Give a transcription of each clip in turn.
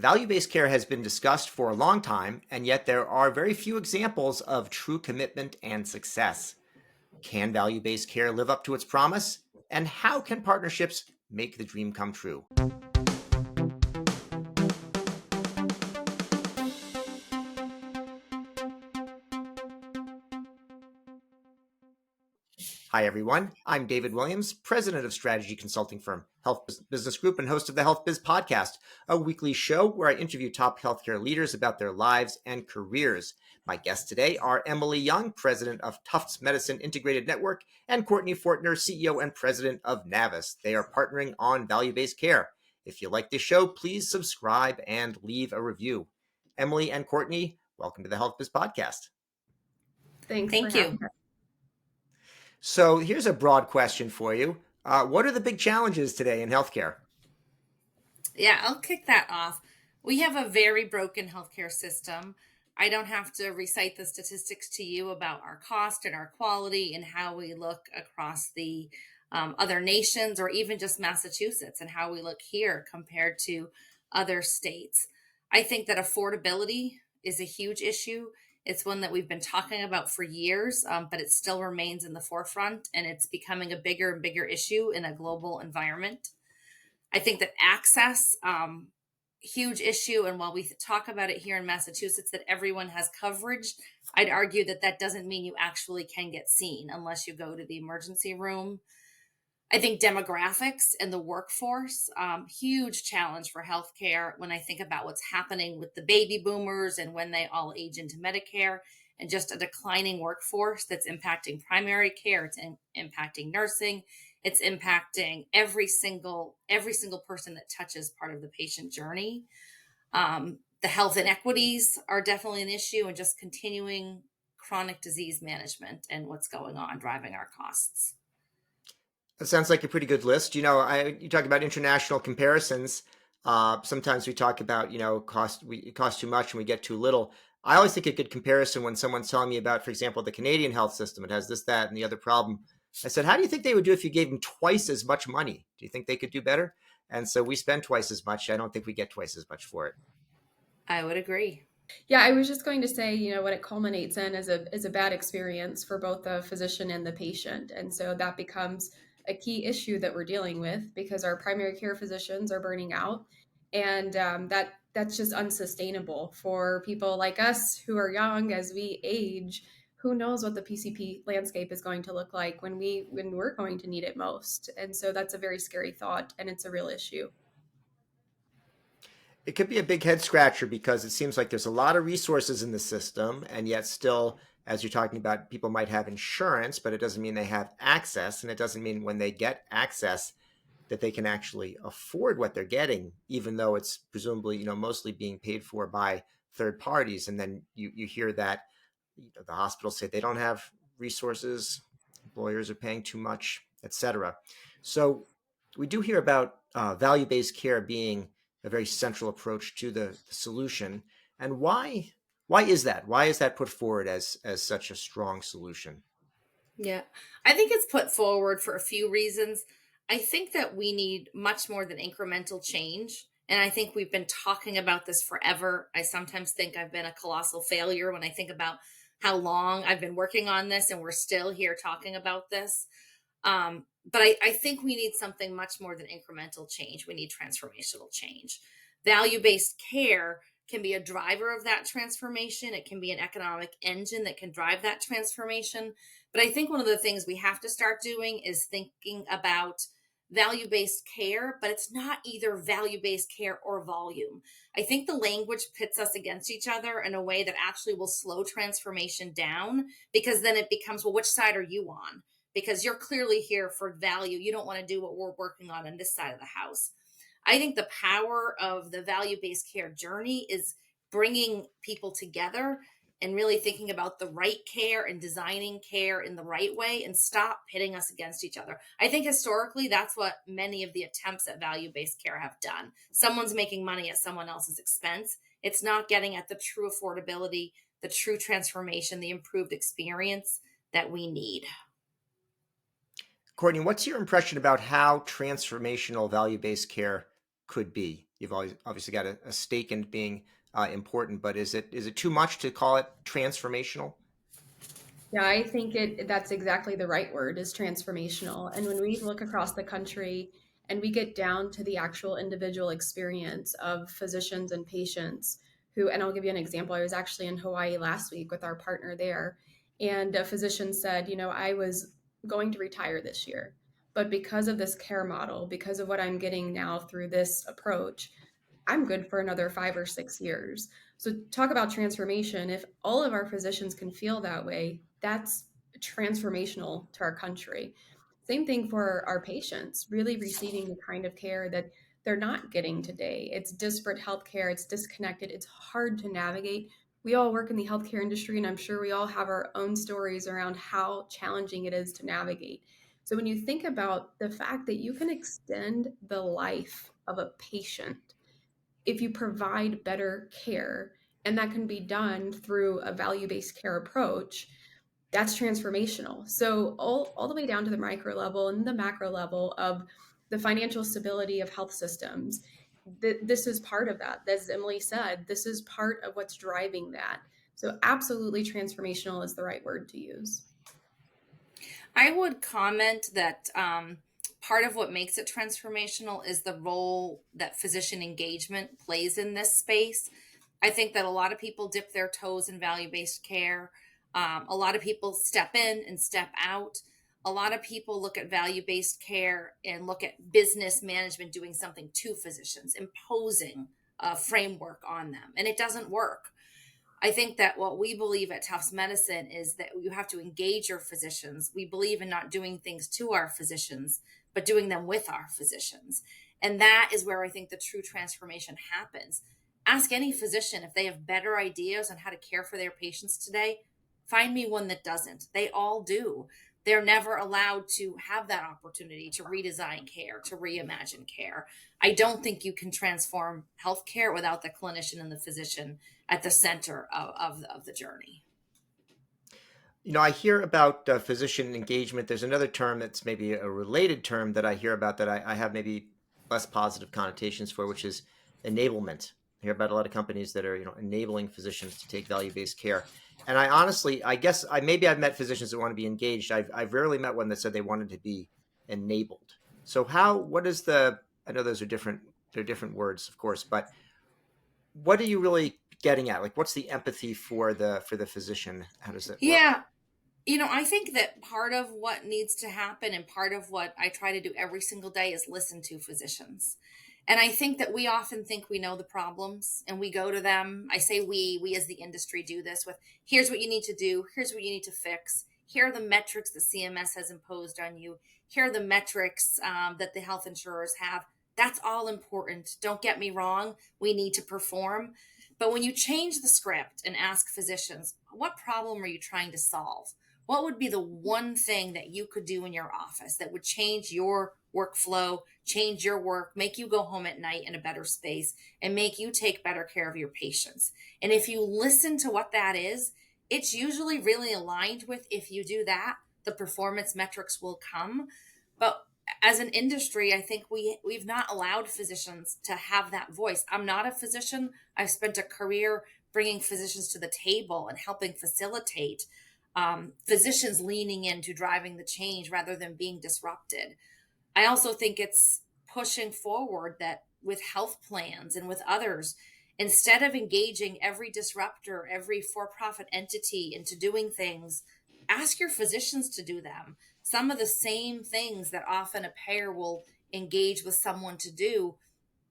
Value-based care has been discussed for a long time, and yet there are very few examples of true commitment and success. Can value-based care live up to its promise? And how can partnerships make the dream come true? Hi, everyone. I'm David Williams, president of strategy consulting firm Health Business Group and host of the Health Biz Podcast, a weekly show where I interview top healthcare leaders about their lives and careers. My guests today are Emily Young, president of Tufts Medicine Integrated Network, and Courtney Fortner, CEO and president of Navvis. They are partnering on value-based care. If you like this show, please subscribe and leave a review. Emily and Courtney, welcome to the Health Biz Podcast. Thanks for having us. So here's a broad question for you. What are the big challenges today in healthcare? Yeah, I'll kick that off. We have a very broken healthcare system. I don't have to recite the statistics to you about our cost and our quality and how we look across the other nations or even just Massachusetts and how we look here compared to other states. I think that affordability is a huge issue. It's one that we've been talking about for years, but it still remains in the forefront and it's becoming a bigger and bigger issue in a global environment. I think that access, huge issue. And while we talk about it here in Massachusetts, that everyone has coverage, I'd argue that that doesn't mean you actually can get seen unless you go to the emergency room. I think demographics and the workforce, huge challenge for healthcare when I think about what's happening with the baby boomers and when they all age into Medicare and just a declining workforce that's impacting primary care, it's impacting nursing, it's impacting every single person that touches part of the patient journey. The health inequities are definitely an issue and just continuing chronic disease management and what's going on driving our costs. That sounds like a pretty good list. You talk about international comparisons. Sometimes we talk about, it costs too much and we get too little. I always think a good comparison when someone's telling me about, for example, the Canadian health system, it has this, that, and the other problem. I said, how do you think they would do if you gave them twice as much money? Do you think they could do better? And so we spend twice as much. I don't think we get twice as much for it. I would agree. Yeah, I was just going to say, what it culminates in is a bad experience for both the physician and the patient. And so that becomes a key issue that we're dealing with because our primary care physicians are burning out. And that's just unsustainable for people like us who are young as we age. Who knows what the PCP landscape is going to look like when we're going to need it most. And so that's a very scary thought, and it's a real issue. It could be a big head scratcher because it seems like there's a lot of resources in the system, and yet still, as you're talking about, people might have insurance, but it doesn't mean they have access, and it doesn't mean when they get access that they can actually afford what they're getting, even though it's presumably, mostly being paid for by third parties. And then you hear that the hospitals say they don't have resources, employers are paying too much, etc. So we do hear about value-based care being a very central approach to the solution. And why is that? Why is that put forward as such a strong solution? Yeah, I think it's put forward for a few reasons. I think that we need much more than incremental change. And I think we've been talking about this forever. I sometimes think I've been a colossal failure when I think about how long I've been working on this and we're still here talking about this. But I think we need something much more than incremental change. We need transformational change. Value-based care can be a driver of that transformation. It can be an economic engine that can drive that transformation. But I think one of the things we have to start doing is thinking about value-based care, but it's not either value-based care or volume. I think the language pits us against each other in a way that actually will slow transformation down because then it becomes, well, which side are you on? Because you're clearly here for value. You don't want to do what we're working on this side of the house. I think the power of the value-based care journey is bringing people together and really thinking about the right care and designing care in the right way and stop pitting us against each other. I think historically, that's what many of the attempts at value-based care have done. Someone's making money at someone else's expense. It's not getting at the true affordability, the true transformation, the improved experience that we need. Courtney, what's your impression about how transformational value-based care could be? you've always obviously got a stake in being important, but is it too much to call it transformational? Yeah, I think that's exactly the right word, is transformational. And when we look across the country and we get down to the actual individual experience of physicians and patients who, and I'll give you an example. I was actually in Hawaii last week with our partner there, and a physician said, I was going to retire this year, but because of this care model, because of what I'm getting now through this approach, I'm good for another 5 or 6 years. So, talk about transformation. If all of our physicians can feel that way, that's transformational to our country. Same thing for our patients, really receiving the kind of care that they're not getting today. It's disparate healthcare, it's disconnected, it's hard to navigate. We all work in the healthcare industry, and I'm sure we all have our own stories around how challenging it is to navigate. So, when you think about the fact that you can extend the life of a patient if you provide better care, and that can be done through a value-based care approach, that's transformational. So all the way down to the micro level and the macro level of the financial stability of health systems, this is part of that. As Emily said, this is part of what's driving that. So absolutely transformational is the right word to use. I would comment that part of what makes it transformational is the role that physician engagement plays in this space. I think that a lot of people dip their toes in value based care. A lot of people step in and step out. A lot of people look at value based care and look at business management doing something to physicians, imposing a framework on them, and it doesn't work. I think that what we believe at Tufts Medicine is that you have to engage your physicians. We believe in not doing things to our physicians, but doing them with our physicians. And that is where I think the true transformation happens. Ask any physician if they have better ideas on how to care for their patients today. Find me one that doesn't. They all do. They're never allowed to have that opportunity to redesign care, to reimagine care. I don't think you can transform healthcare without the clinician and the physician at the center of the journey. I hear about physician engagement. There's another term that's maybe a related term that I hear about that I have maybe less positive connotations for, which is enablement. I hear about a lot of companies that are, enabling physicians to take value-based care. And I honestly, I guess I've met physicians that want to be engaged. I've rarely met one that said they wanted to be enabled. So what is I know those are different, they're different words, of course, but what are you really getting at? Like, what's the empathy for the physician? How does it work? Yeah, I think that part of what needs to happen and part of what I try to do every single day is listen to physicians. And I think that we often think we know the problems and we go to them. I say we as the industry do this with here's what you need to do, here's what you need to fix, here are the metrics that CMS has imposed on you, here are the metrics that the health insurers have. That's all important. Don't get me wrong, we need to perform. But when you change the script and ask physicians, what problem are you trying to solve? What would be the one thing that you could do in your office that would change your workflow, change your work, make you go home at night in a better space, and make you take better care of your patients? And if you listen to what that is, it's usually really aligned with if you do that, the performance metrics will come. But as an industry, I think we've not allowed physicians to have that voice. I'm not a physician. I've spent a career bringing physicians to the table and helping facilitate physicians leaning into driving the change rather than being disrupted. I also think it's pushing forward that with health plans and with others, instead of engaging every disruptor, every for profit entity into doing things, ask your physicians to do them. Some of the same things that often a payer will engage with someone to do.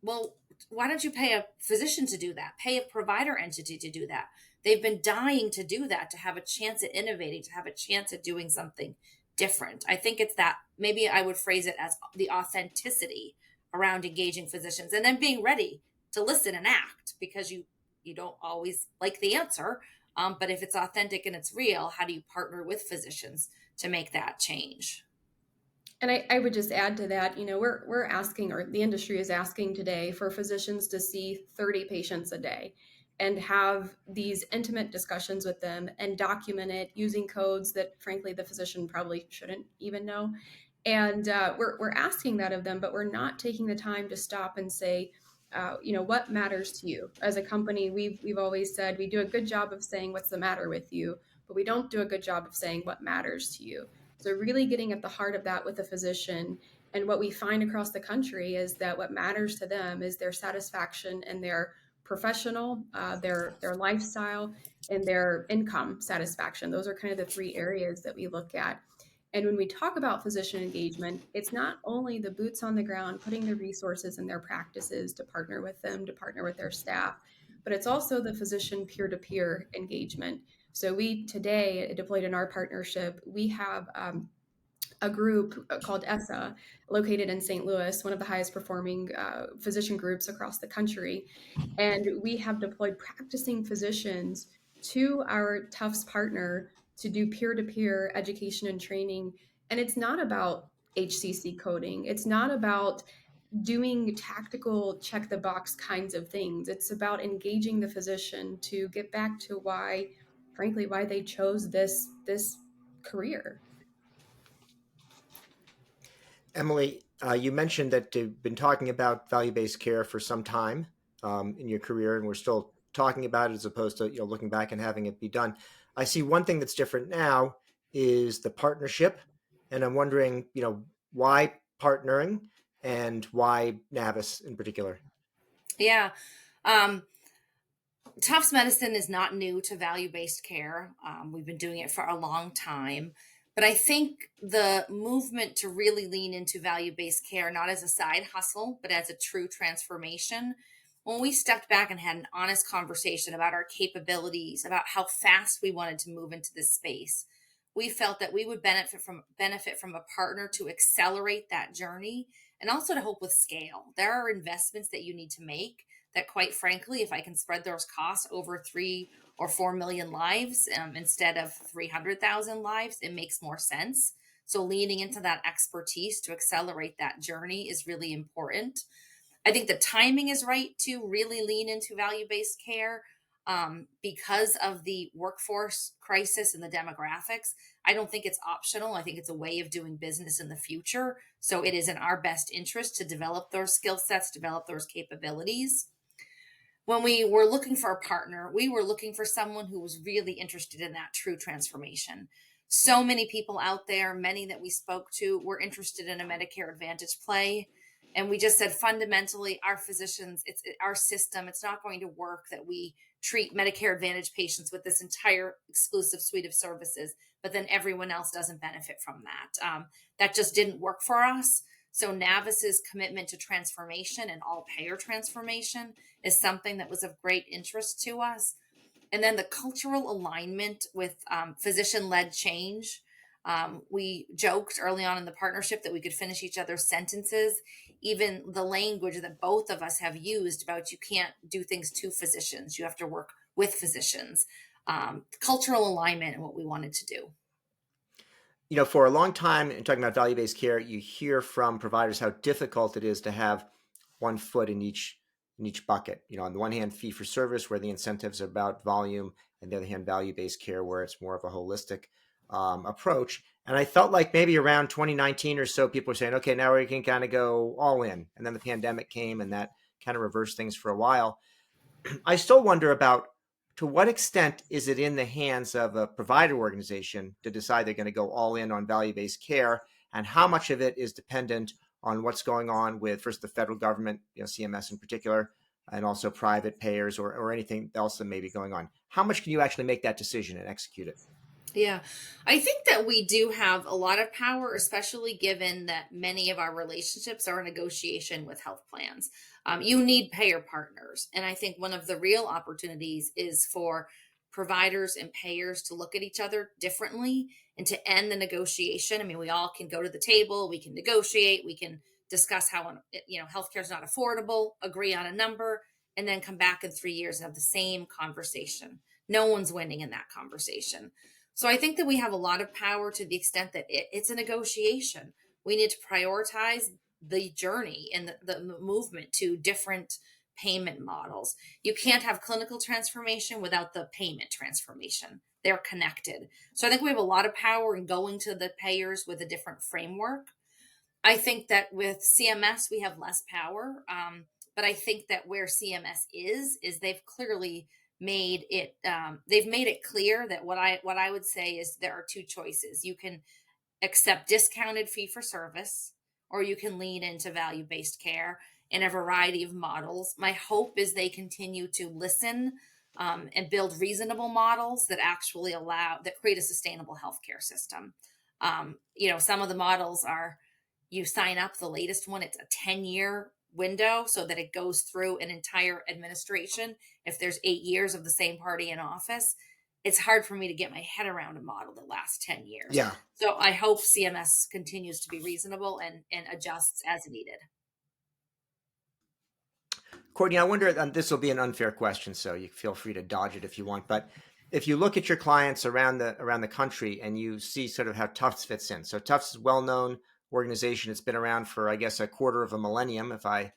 Well, why don't you pay a physician to do that? Pay a provider entity to do that. They've been dying to do that, to have a chance at innovating, to have a chance at doing something different. I think it's that, maybe I would phrase it as the authenticity around engaging physicians and then being ready to listen and act, because you don't always like the answer. But if it's authentic and it's real, how do you partner with physicians to make that change? And I would just add to that, we're asking, or the industry is asking today, for physicians to see 30 patients a day and have these intimate discussions with them and document it using codes that, frankly, the physician probably shouldn't even know. And we're asking that of them, but we're not taking the time to stop and say, what matters to you as a company. We've always said we do a good job of saying what's the matter with you, but we don't do a good job of saying what matters to you. So really getting at the heart of that with a physician. And what we find across the country is that what matters to them is their satisfaction and their professional, their lifestyle, and their income satisfaction. Those are kind of the three areas that we look at. And when we talk about physician engagement, it's not only the boots on the ground, putting the resources in their practices to partner with them, to partner with their staff, but it's also the physician peer to peer engagement. So we today deployed in our partnership, we have a group called ESSA, located in St. Louis, one of the highest performing physician groups across the country. And we have deployed practicing physicians to our Tufts partner to do peer to peer education and training. And it's not about HCC coding, it's not about doing tactical check the box kinds of things. It's about engaging the physician to get back to why, frankly, why they chose this career. Emily, you mentioned that you've been talking about value-based care for some time in your career, and we're still talking about it as opposed to looking back and having it be done. I see one thing that's different now is the partnership, and I'm wondering, why partnering and why Navvis in particular. Yeah. Um, Tufts medicine is not new to value based care. We've been doing it for a long time. But I think the movement to really lean into value based care, not as a side hustle, but as a true transformation, when we stepped back and had an honest conversation about our capabilities, about how fast we wanted to move into this space, we felt that we would benefit from a partner to accelerate that journey and also to help with scale. There are investments that you need to make that, quite frankly, if I can spread those costs over 3 or 4 million lives instead of 300,000 lives, it makes more sense. So leaning into that expertise to accelerate that journey is really important. I think the timing is right to really lean into value based care because of the workforce crisis and the demographics. I don't think it's optional. I think it's a way of doing business in the future. So it is in our best interest to develop those skill sets, develop those capabilities. When we were looking for a partner, we were looking for someone who was really interested in that true transformation. So many people out there, many that we spoke to, were interested in a Medicare Advantage play. And we just said fundamentally, our physicians, it's our system, it's not going to work that we treat Medicare Advantage patients with this entire exclusive suite of services, but then everyone else doesn't benefit from that. That just didn't work for us. So Navvis's commitment to transformation and all payer transformation is something that was of great interest to us. And then the cultural alignment with physician-led change. We joked early on in the partnership that we could finish each other's sentences. Even the language that both of us have used about you can't do things to physicians, you have to work with physicians. Cultural alignment and what we wanted to do. For a long time, in talking about value-based care, you hear from providers how difficult it is to have one foot in each bucket. On the one hand, fee for service, where the incentives are about volume, and the other hand, value-based care, where it's more of a holistic approach. And I felt like maybe around 2019 or so, people were saying, okay, now we can kind of go all in. And then the pandemic came, and that kind of reversed things for a while. I still wonder about, to what extent is it in the hands of a provider organization to decide they're going to go all in on value-based care, and how much of it is dependent on what's going on with first the federal government, CMS in particular, and also private payers or anything else that may be going on. How much can you actually make that decision and execute it? Yeah, I think that we do have a lot of power, especially given that many of our relationships are a negotiation with health plans. You need payer partners. And I think one of the real opportunities is for providers and payers to look at each other differently and to end the negotiation. I mean, we all can go to the table, we can negotiate, we can discuss how healthcare is not affordable, agree on a number, and then come back in 3 years and have the same conversation. No one's winning in that conversation. So I think that we have a lot of power to the extent that it's a negotiation. We need to prioritize the journey and the movement to different payment models. You can't have clinical transformation without the payment transformation. They're connected. So I think we have a lot of power in going to the payers with a different framework. I think that with CMS, we have less power. But I think that where CMS is they've clearly they've made it clear that what I would say is there are two choices. You can accept discounted fee for service, or you can lean into value based care in a variety of models. My hope is they continue to listen, and build reasonable models that actually that create a sustainable healthcare system. Some of the models are, you sign up the latest one, it's a 10-year window so that it goes through an entire administration. If there's 8 years of the same party in office, it's hard for me to get my head around a model that lasts 10 years. Yeah. So I hope CMS continues to be reasonable and adjusts as needed. Courtney, I wonder, this will be an unfair question, so you feel free to dodge it if you want. But if you look at your clients around the country and you see sort of how Tufts fits in. So Tufts is a well-known organization. It's been around for, I guess, a quarter of a millennium, if I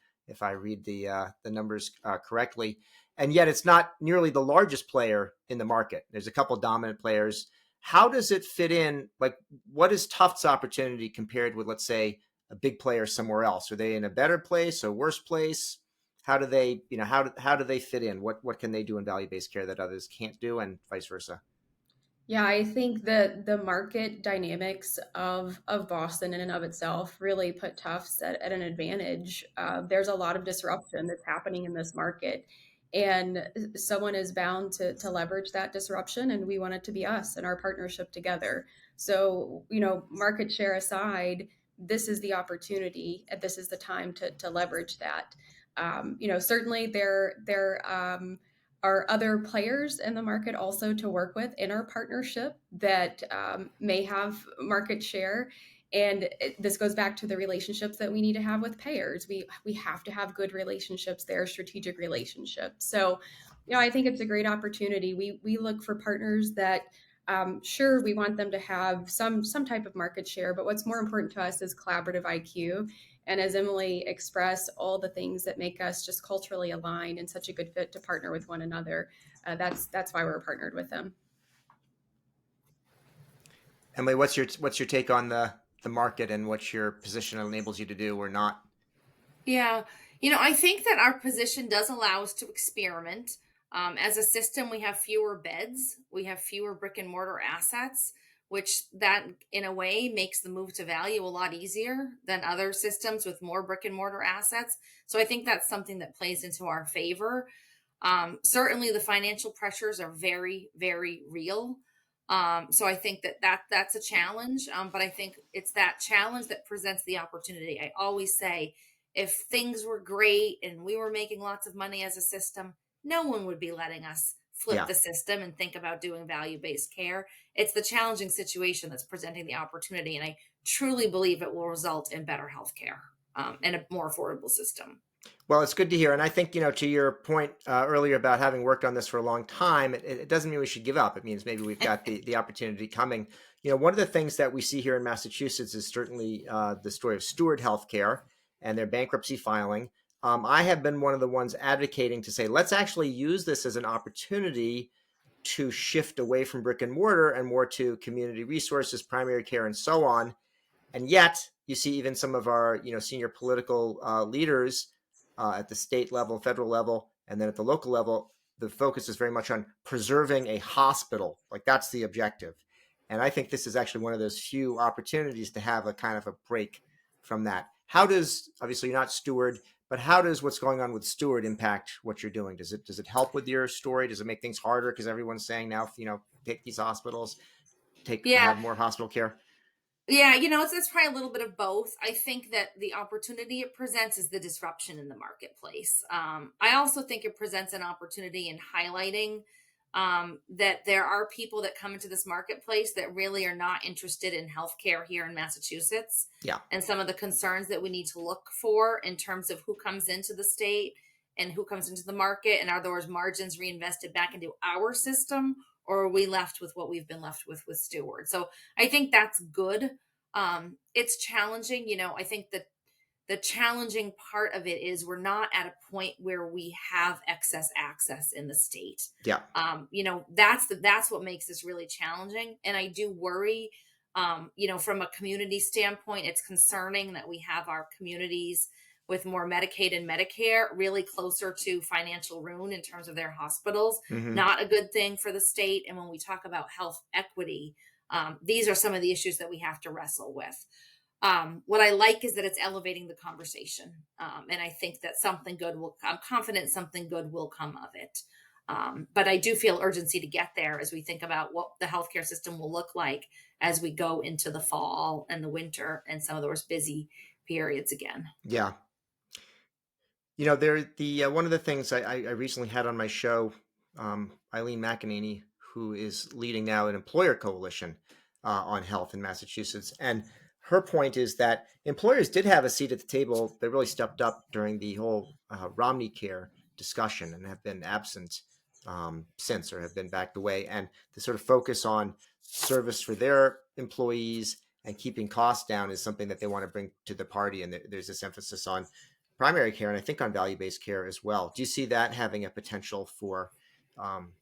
read the numbers correctly. And yet it's not nearly the largest player in the market. There's a couple dominant players. How does it fit in? Like, what is Tufts' opportunity compared with, let's say, a big player somewhere else? Are they in a better place, a worse place? How do they, how do they fit in? What can they do in value-based care that others can't do, and vice versa? Yeah, I think that the market dynamics of Boston in and of itself really put Tufts at an advantage. There's a lot of disruption that's happening in this market, and someone is bound to leverage that disruption, and we want it to be us and our partnership together. So, market share aside, this is the opportunity, and this is the time to leverage that. Certainly there are other players in the market also to work with in our partnership that may have market share. And this goes back to the relationships that we need to have with payers. We have to have good relationships there, strategic relationships. So, I think it's a great opportunity. We look for partners that, sure, we want them to have some type of market share, but what's more important to us is collaborative IQ. And as Emily expressed, all the things that make us just culturally aligned and such a good fit to partner with one another. That's why we're partnered with them. Emily, what's your take on the market and what your position enables you to do or not? Yeah. I think that our position does allow us to experiment. As a system, we have fewer beds, we have fewer brick and mortar assets, which that in a way makes the move to value a lot easier than other systems with more brick and mortar assets. So I think that's something that plays into our favor. Certainly the financial pressures are very, very real. So I think that's a challenge. But I think it's that challenge that presents the opportunity. I always say, if things were great and we were making lots of money as a system, no one would be letting us flip the system and think about doing value-based care. It's the challenging situation that's presenting the opportunity. And I truly believe it will result in better healthcare, and a more affordable system. Well, it's good to hear. And I think, to your point earlier about having worked on this for a long time, it doesn't mean we should give up. It means maybe we've got the opportunity coming. One of the things that we see here in Massachusetts is certainly the story of Steward Healthcare and their bankruptcy filing. I have been one of the ones advocating to say, let's actually use this as an opportunity to shift away from brick and mortar and more to community resources, primary care, and so on. And yet you see even some of our, senior political leaders at the state level, federal level, and then at the local level, the focus is very much on preserving a hospital. Like, that's the objective. And I think this is actually one of those few opportunities to have a kind of a break from that. How does, obviously you're not Steward, but how does what's going on with Steward impact what you're doing? Does it help with your story? Does it make things harder because everyone's saying now, take these hospitals, Yeah. have more hospital care? Yeah, it's probably a little bit of both. I think that the opportunity it presents is the disruption in the marketplace. I also think it presents an opportunity in highlighting that there are people that come into this marketplace that really are not interested in healthcare here in Massachusetts. Yeah. And some of the concerns that we need to look for in terms of who comes into the state and who comes into the market, and are those margins reinvested back into our system, or are we left with what we've been left with Steward? So I think that's good. It's challenging. I think that the challenging part of it is we're not at a point where we have excess access in the state. Yeah. That's what makes this really challenging. And I do worry, from a community standpoint, it's concerning that we have our communities with more Medicaid and Medicare, really closer to financial ruin in terms of their hospitals. Hmm. Not a good thing for the state. And when we talk about health equity, these are some of the issues that we have to wrestle with. What I like is that it's elevating the conversation. And I think that I'm confident something good will come of it. But I do feel urgency to get there as we think about what the healthcare system will look like as we go into the fall and the winter and some of those busy periods again. Yeah. There the one of the things I recently had on my show, Eileen McEnany, who is leading now an employer coalition on health in Massachusetts, and her point is that employers did have a seat at the table. They really stepped up during the whole Romney Care discussion and have been absent since, or have been backed away. And the sort of focus on service for their employees and keeping costs down is something that they want to bring to the party. And there's this emphasis on primary care and I think on value-based care as well. Do you see that having a potential for um,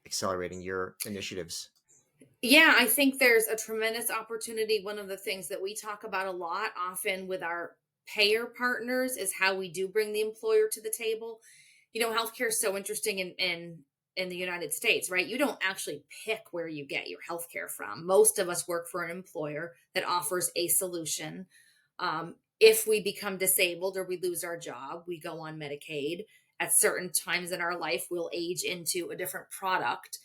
accelerating your initiatives? Yeah, I think there's a tremendous opportunity. One of the things that we talk about a lot often with our payer partners is how we do bring the employer to the table. Healthcare is so interesting in the United States, right? You don't actually pick where you get your healthcare from. Most of us work for an employer that offers a solution. If we become disabled or we lose our job, we go on Medicaid. At certain times in our life, we'll age into a different product.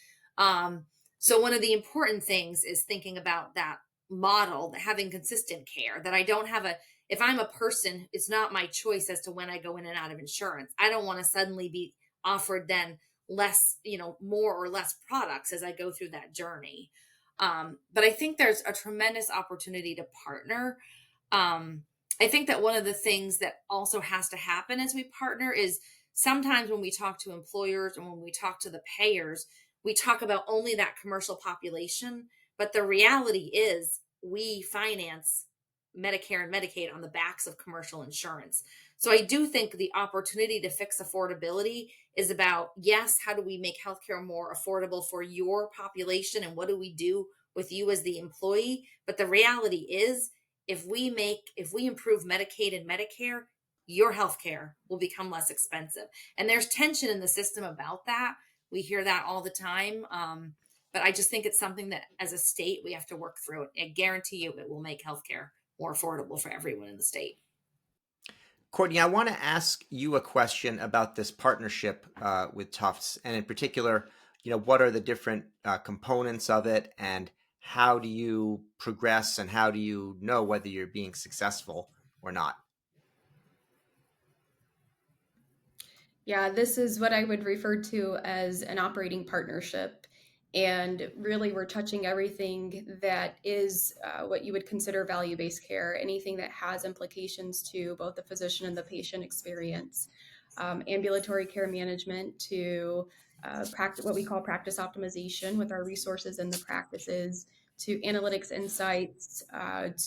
So one of the important things is thinking about that model, having consistent care, that I don't have if I'm a person, it's not my choice as to when I go in and out of insurance. I don't want to suddenly be offered then less, more or less products as I go through that journey. But I think there's a tremendous opportunity to partner. I think that one of the things that also has to happen as we partner is sometimes when we talk to employers and when we talk to the payers, we talk about only that commercial population. But the reality is we finance Medicare and Medicaid on the backs of commercial insurance. So I do think the opportunity to fix affordability is about, yes, how do we make healthcare more affordable for your population and what do we do with you as the employee? But the reality is if we improve Medicaid and Medicare, your healthcare will become less expensive. And there's tension in the system about that. We hear that all the time. But I just think it's something that as a state, we have to work through it. I guarantee you it will make healthcare more affordable for everyone in the state. Courtney, I want to ask you a question about this partnership with Tufts, and in particular, what are the different components of it, and how do you progress, and how do you know whether you're being successful or not? Yeah, this is what I would refer to as an operating partnership. And really, we're touching everything that is what you would consider value based care, anything that has implications to both the physician and the patient experience, ambulatory care management to what we call practice optimization with our resources and the practices, to analytics insights,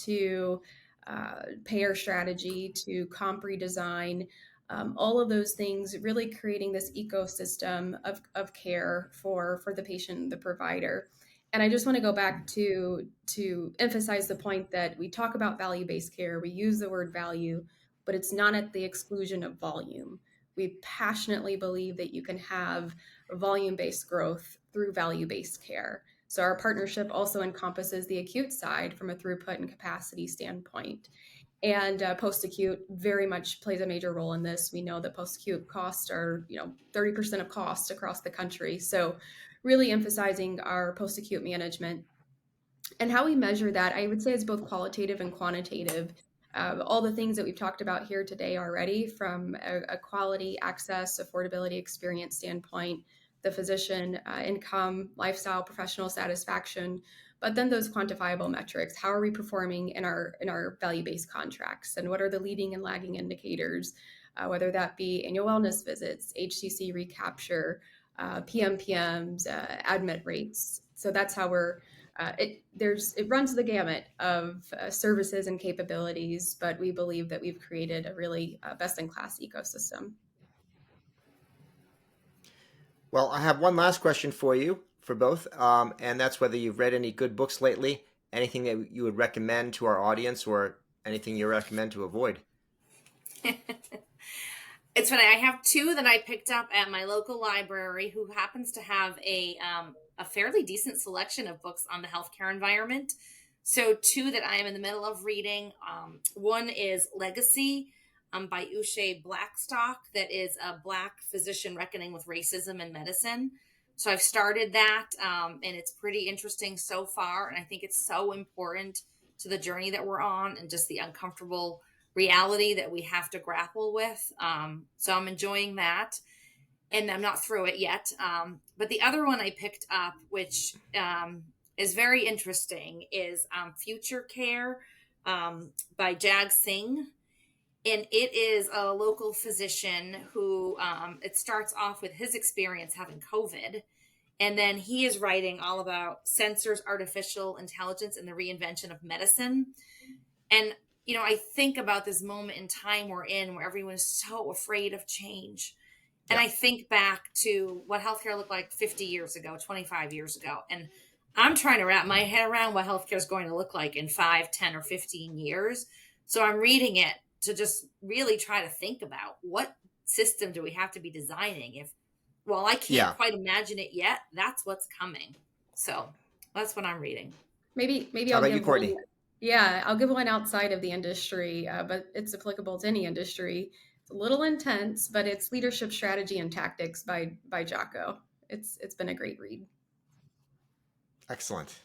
to payer strategy, to comp redesign, all of those things really creating this ecosystem of care for the patient and the provider. And I just want to go back to emphasize the point that we talk about value-based care, we use the word value, but it's not at the exclusion of volume. We passionately believe that you can have volume-based growth through value-based care. So our partnership also encompasses the acute side from a throughput and capacity standpoint. And post-acute very much plays a major role in this. We know that post-acute costs are, 30% of costs across the country. So really emphasizing our post-acute management and how we measure that, I would say is both qualitative and quantitative. All the things that we've talked about here today already from a quality, access, affordability, experience standpoint, the physician income, lifestyle, professional satisfaction, but then those quantifiable metrics. How are we performing in our value-based contracts, and what are the leading and lagging indicators, whether that be annual wellness visits, HCC recapture, PMPMs, admit rates. So that's how it runs the gamut of services and capabilities, but we believe that we've created a really best-in-class ecosystem. Well, I have one last question for you, for both, and that's whether you've read any good books lately, anything that you would recommend to our audience, or anything you recommend to avoid. It's funny. I have two that I picked up at my local library who happens to have a fairly decent selection of books on the healthcare environment. So two that I am in the middle of reading. One is Legacy by Uche Blackstock, that is a Black physician reckoning with racism in medicine. So I've started that, and it's pretty interesting so far. And I think it's so important to the journey that we're on and just the uncomfortable reality that we have to grapple with. So I'm enjoying that, and I'm not through it yet. But the other one I picked up, which is very interesting, is Future Care by Jag Singh. And it is a local physician who it starts off with his experience having COVID. And then he is writing all about sensors, artificial intelligence, and the reinvention of medicine. And, you know, I think about this moment in time we're in where everyone is so afraid of change. And I think back to what healthcare looked like 50 years ago, 25 years ago. And I'm trying to wrap my head around what healthcare is going to look like in 5, 10, or 15 years. So I'm reading it to just really try to think about what system do we have to be designing. If, well, I can't quite imagine it yet, that's what's coming. So that's what I'm reading. Maybe How I'll about give you, Courtney? I'll give one outside of the industry, but it's applicable to any industry. It's a little intense, but it's Leadership Strategy and Tactics by Jocko. It's been a great read. Excellent.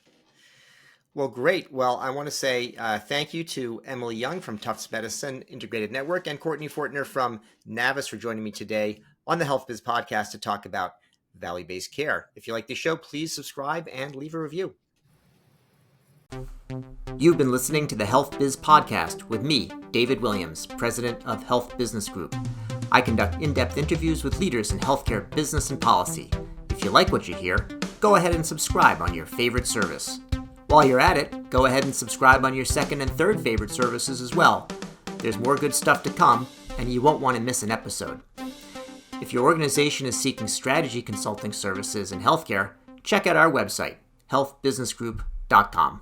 Well, great. Well, I want to say thank you to Emily Young from Tufts Medicine Integrated Network and Courtney Fortner from Navvis for joining me today on the Health Biz Podcast to talk about value-based care. If you like the show, please subscribe and leave a review. You've been listening to the Health Biz Podcast with me, David Williams, president of Health Business Group. I conduct in-depth interviews with leaders in healthcare business and policy. If you like what you hear, go ahead and subscribe on your favorite service. While you're at it, go ahead and subscribe on your second and third favorite services as well. There's more good stuff to come, and you won't want to miss an episode. If your organization is seeking strategy consulting services in healthcare, check out our website, healthbusinessgroup.com.